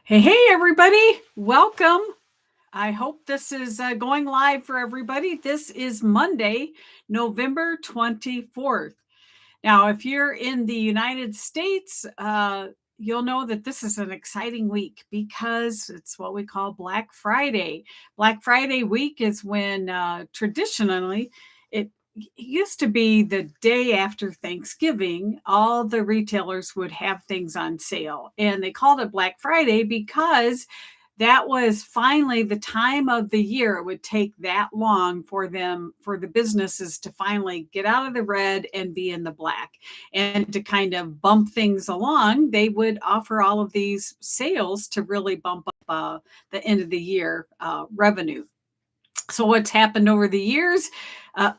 Hey, everybody. Welcome. I hope this is going live for everybody. This is Monday, November 24th. Now, if you're in the United States, you'll know that this is an exciting week because it's what we call Black Friday. Black Friday week is when traditionally it used to be the day after Thanksgiving, all the retailers would have things on sale. And they called it Black Friday because that was finally the time of the year. It would take that long for the businesses to finally get out of the red and be in the black. And to kind of bump things along, they would offer all of these sales to really bump up the end of the year revenue. So what's happened over the years? Uh,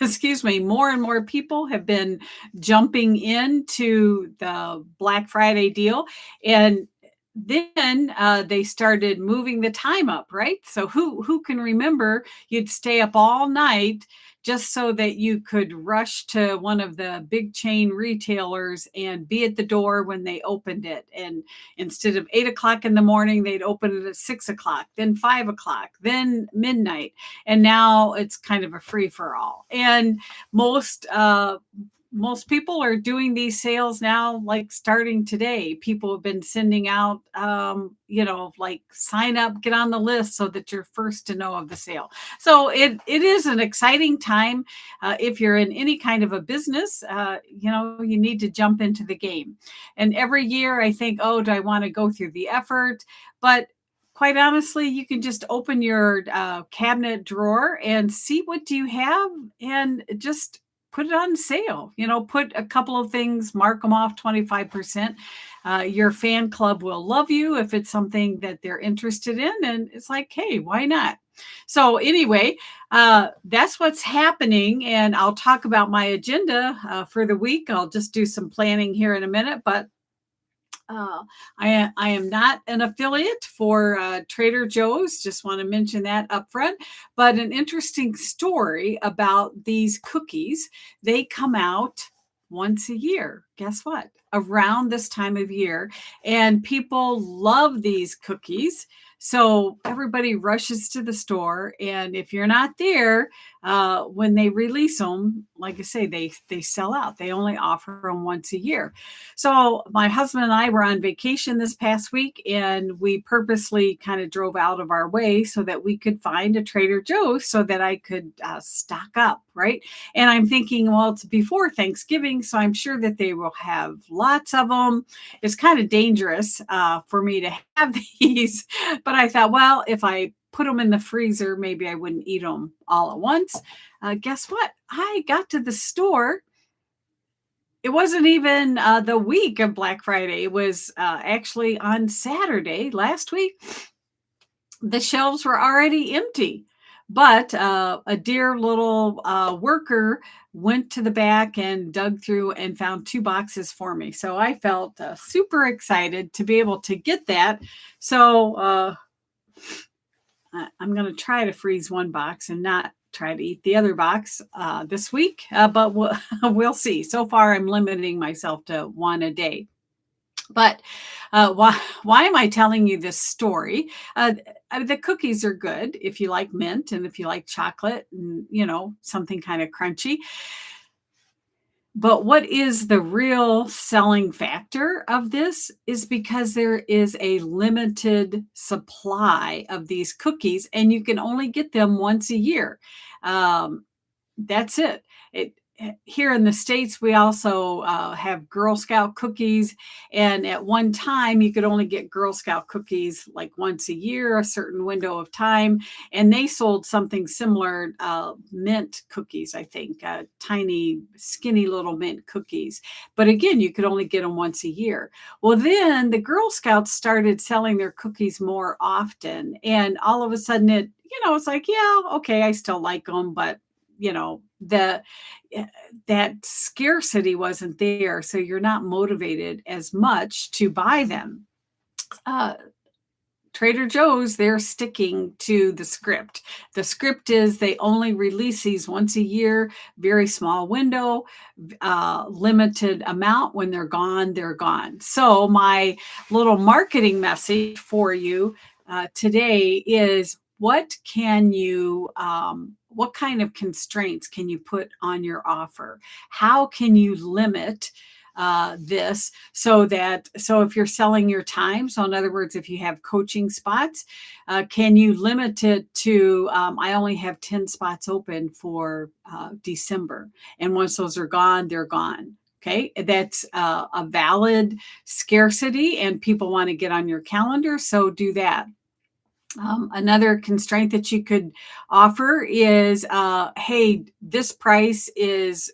excuse me, more and more people have been jumping into the Black Friday deal, and then they started moving the time up, right? So who can remember you'd stay up all night just so that you could rush to one of the big chain retailers and be at the door when they opened it. And instead of 8 o'clock in the morning, they'd open it at 6 o'clock, then 5 o'clock, then midnight. And now it's kind of a free for all. And most people are doing these sales now, like starting today. People have been sending out, like sign up, get on the list so that you're first to know of the sale. So it is an exciting time. If you're in any kind of a business, you need to jump into the game. And every year I think, oh, do I want to go through the effort? But quite honestly, you can just open your cabinet drawer and see what do you have and just put it on sale. Put a couple of things, mark them off 25%. Your fan club will love you if it's something that they're interested in. And it's like, hey, why not? So anyway, that's what's happening. And I'll talk about my agenda for the week. I'll just do some planning here in a minute. But uh, I am not an affiliate for Trader Joe's. Just want to mention that up front. But an interesting story about these cookies. They come out once a year. Guess what? Around this time of year. And people love these cookies. So everybody rushes to the store. And if you're not there, when they release them, like I say, they sell out. They only offer them once a year. So my husband and I were on vacation this past week, and we purposely kind of drove out of our way so that we could find a Trader Joe's so that I could stock up, right? And I'm thinking, well, it's before Thanksgiving, so I'm sure that they will have lots of them. It's kind of dangerous for me to have these, but I thought, well, if I put them in the freezer, maybe I wouldn't eat them all at once. Guess what? I got to the store. It wasn't even the week of Black Friday. It was actually on Saturday last week. The shelves were already empty. But a dear little worker went to the back and dug through and found 2 boxes for me. So I felt super excited to be able to get that. So I'm going to try to freeze one box and not try to eat the other box this week, but we'll see. So far, I'm limiting myself to one a day. But why am I telling you this story? The cookies are good if you like mint and if you like chocolate and, something kind of crunchy. But what is the real selling factor of this is because there is a limited supply of these cookies and you can only get them once a year. Um, that's it. Here in the States, we also have Girl Scout cookies. And at one time, you could only get Girl Scout cookies like once a year, a certain window of time. And they sold something similar, mint cookies, I think, tiny, skinny little mint cookies. But again, you could only get them once a year. Well, then the Girl Scouts started selling their cookies more often. And all of a sudden, it's like, yeah, okay, I still like them, but the that scarcity wasn't there, so you're not motivated as much to buy them. uh, Trader Joe's, they're sticking to the script. The script is they only release these once a year, very small window, limited amount. When they're gone, they're gone. So my little marketing message for you today is what kind of constraints can you put on your offer? How can you limit this so if you're selling your time, so in other words, if you have coaching spots, can you limit it to I only have 10 spots open for December, and once those are gone, they're gone. Okay, that's a valid scarcity, and people want to get on your calendar, so do that. Another constraint that you could offer is, hey, this price is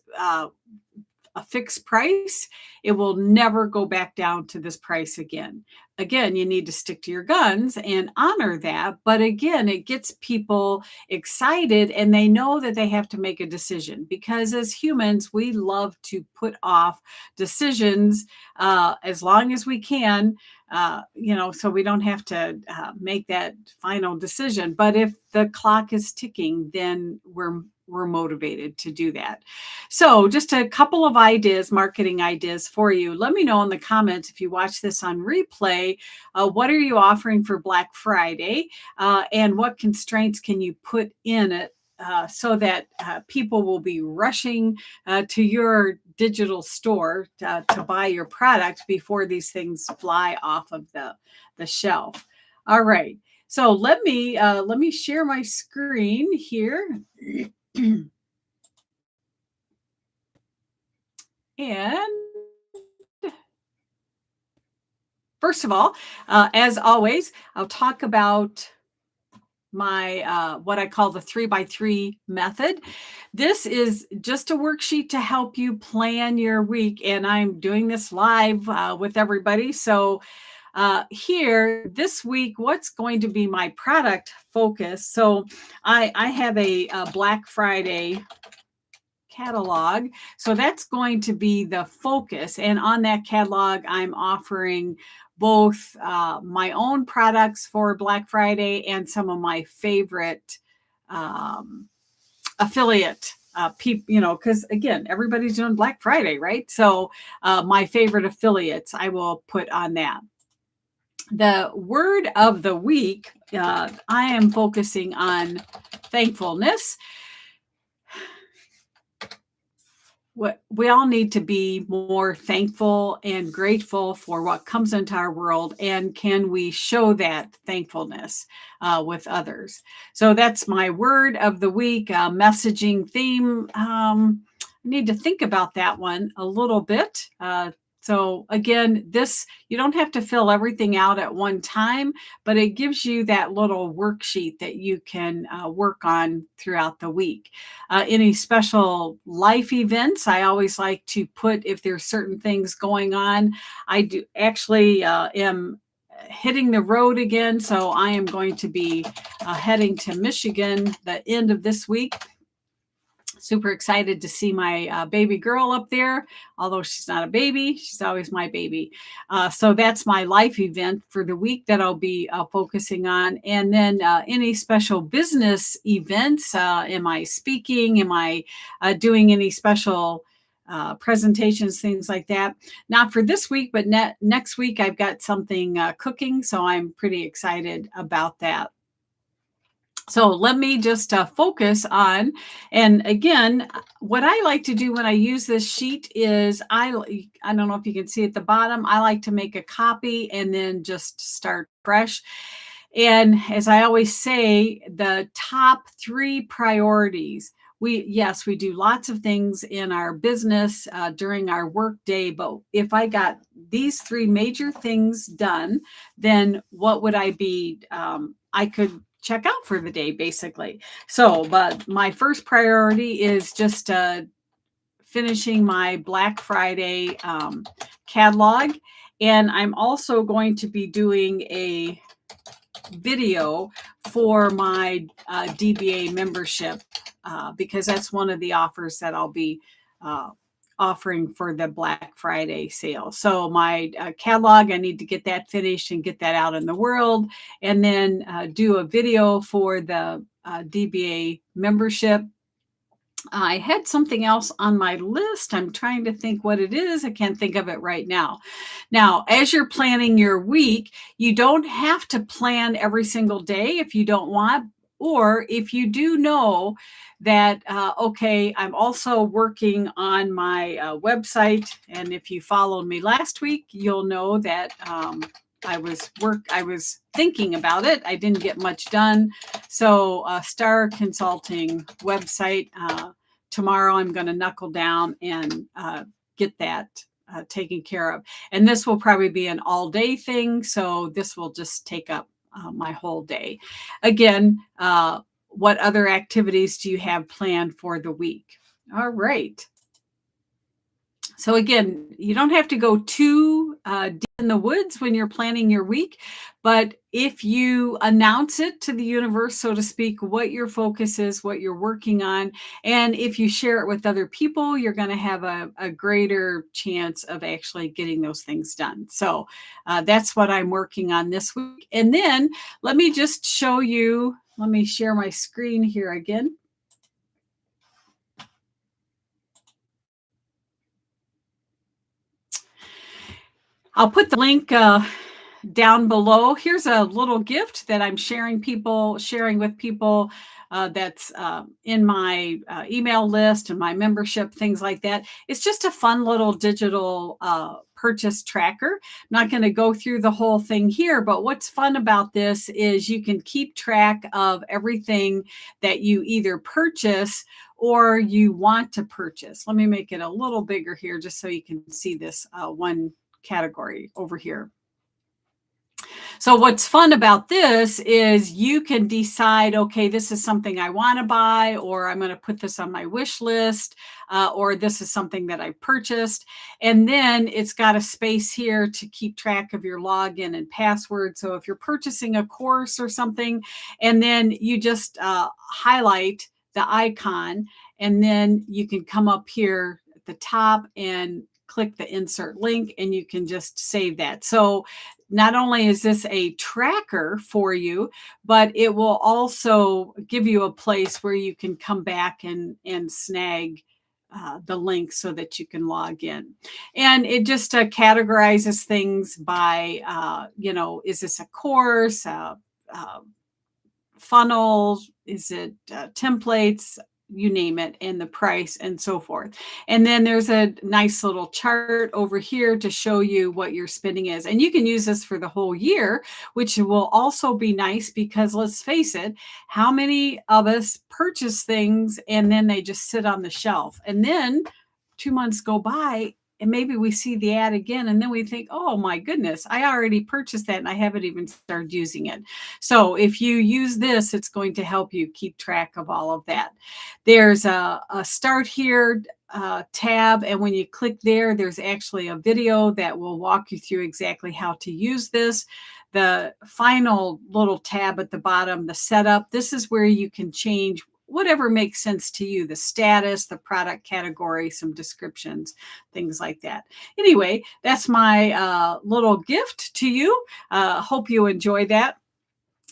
a fixed price. It will never go back down to this price again. Again, you need to stick to your guns and honor that. But again, it gets people excited and they know that they have to make a decision, because as humans, we love to put off decisions as long as we can, so we don't have to make that final decision. But if the clock is ticking, then we're motivated to do that. So just a couple of ideas, marketing ideas for you. Let me know in the comments if you watch this on replay, what are you offering for Black Friday, and what constraints can you put in it so that people will be rushing to your digital store to buy your product before these things fly off of the shelf. All right. So let me share my screen here. And first of all, as always, I'll talk about my what I call the 3x3 method. This is just a worksheet to help you plan your week, and I'm doing this live with everybody. So here this week, what's going to be my product focus? So I have a Black Friday catalog. So that's going to be the focus. And on that catalog, I'm offering both my own products for Black Friday and some of my favorite affiliate people, because again, everybody's doing Black Friday, right? So my favorite affiliates I will put on that. The word of the week, I am focusing on thankfulness. We all need to be more thankful and grateful for what comes into our world, and can we show that thankfulness with others? So that's my word of the week, messaging theme. I need to think about that one a little bit. So again, you don't have to fill everything out at one time, but it gives you that little worksheet that you can work on throughout the week. Any special life events, I always like to put, if there's certain things going on. I do actually am hitting the road again, so I am going to be heading to Michigan the end of this week. Super excited to see my baby girl up there. Although she's not a baby, she's always my baby. So that's my life event for the week that I'll be focusing on. And then any special business events. Am I speaking? Am I doing any special presentations, things like that? Not for this week, but next week I've got something cooking. So I'm pretty excited about that. So let me just focus on, and again, what I like to do when I use this sheet is I don't know if you can see at the bottom, I like to make a copy and then just start fresh. And as I always say, the top 3 priorities. We do lots of things in our business during our work day, but if I got these 3 major things done, then what would I be? I could check out for the day, basically. So, but my first priority is just finishing my Black Friday catalog. And I'm also going to be doing a video for my DBA membership because that's one of the offers that I'll be offering for the Black Friday sale. So my catalog, I need to get that finished and get that out in the world, and then do a video for the DBA membership. I had something else on my list. I'm trying to think what it is. I can't think of it right now. Now, as you're planning your week, you don't have to plan every single day if you don't want, or if you do know that, okay, I'm also working on my website. And if you followed me last week, you'll know that I was thinking about it. I didn't get much done. So Starr Consulting website. Tomorrow I'm going to knuckle down and get that taken care of. And this will probably be an all day thing. So this will just take up my whole day. Again, what other activities do you have planned for the week? All right. So again, you don't have to go too deep in the woods when you're planning your week, but if you announce it to the universe, so to speak, what your focus is, what you're working on, and if you share it with other people, you're going to have a greater chance of actually getting those things done. So that's what I'm working on this week. And then let me just show you, let me share my screen here again. I'll put the link down below. Here's a little gift that I'm sharing with people that's in my email list and my membership, things like that. It's just a fun little digital purchase tracker. I'm not going to go through the whole thing here, but what's fun about this is you can keep track of everything that you either purchase or you want to purchase. Let me make it a little bigger here just so you can see this one category over here. So what's fun about this is you can decide, okay, this is something I want to buy, or I'm going to put this on my wish list, or this is something that I purchased. And then it's got a space here to keep track of your login and password. So if you're purchasing a course or something, and then you just highlight the icon, and then you can come up here at the top and click the insert link, and you can just save that. So not only is this a tracker for you, but it will also give you a place where you can come back and snag the link so that you can log in. And it just categorizes things by, is this a course, funnels, is it templates, you name it, and the price and so forth. And then there's a nice little chart over here to show you what your spending is. And you can use this for the whole year, which will also be nice because let's face it, how many of us purchase things and then they just sit on the shelf? And then 2 months go by and maybe we see the ad again and then we think, oh my goodness, I already purchased that and I haven't even started using it. So if you use this, it's going to help you keep track of all of that. There's a start here tab, and when you click there, there's actually a video that will walk you through exactly how to use this. The final little tab at the bottom, the setup, this is where you can change whatever makes sense to you, the status, the product category, some descriptions, things like that. Anyway, that's my little gift to you. Hope you enjoy that.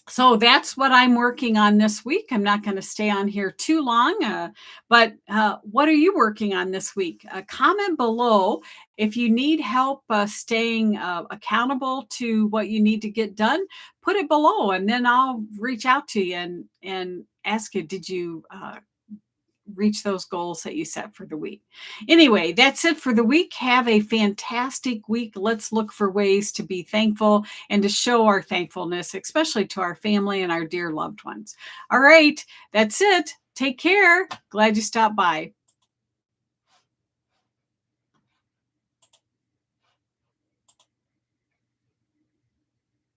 So that's what I'm working on this week. I'm not going to stay on here too long, but what are you working on this week? Comment below if you need help staying accountable to what you need to get done. Put it below, and then I'll reach out to you and ask you, did you reach those goals that you set for the week? Anyway, that's it for the week. Have a fantastic week. Let's look for ways to be thankful and to show our thankfulness, especially to our family and our dear loved ones. All right, that's it. Take care. Glad you stopped by.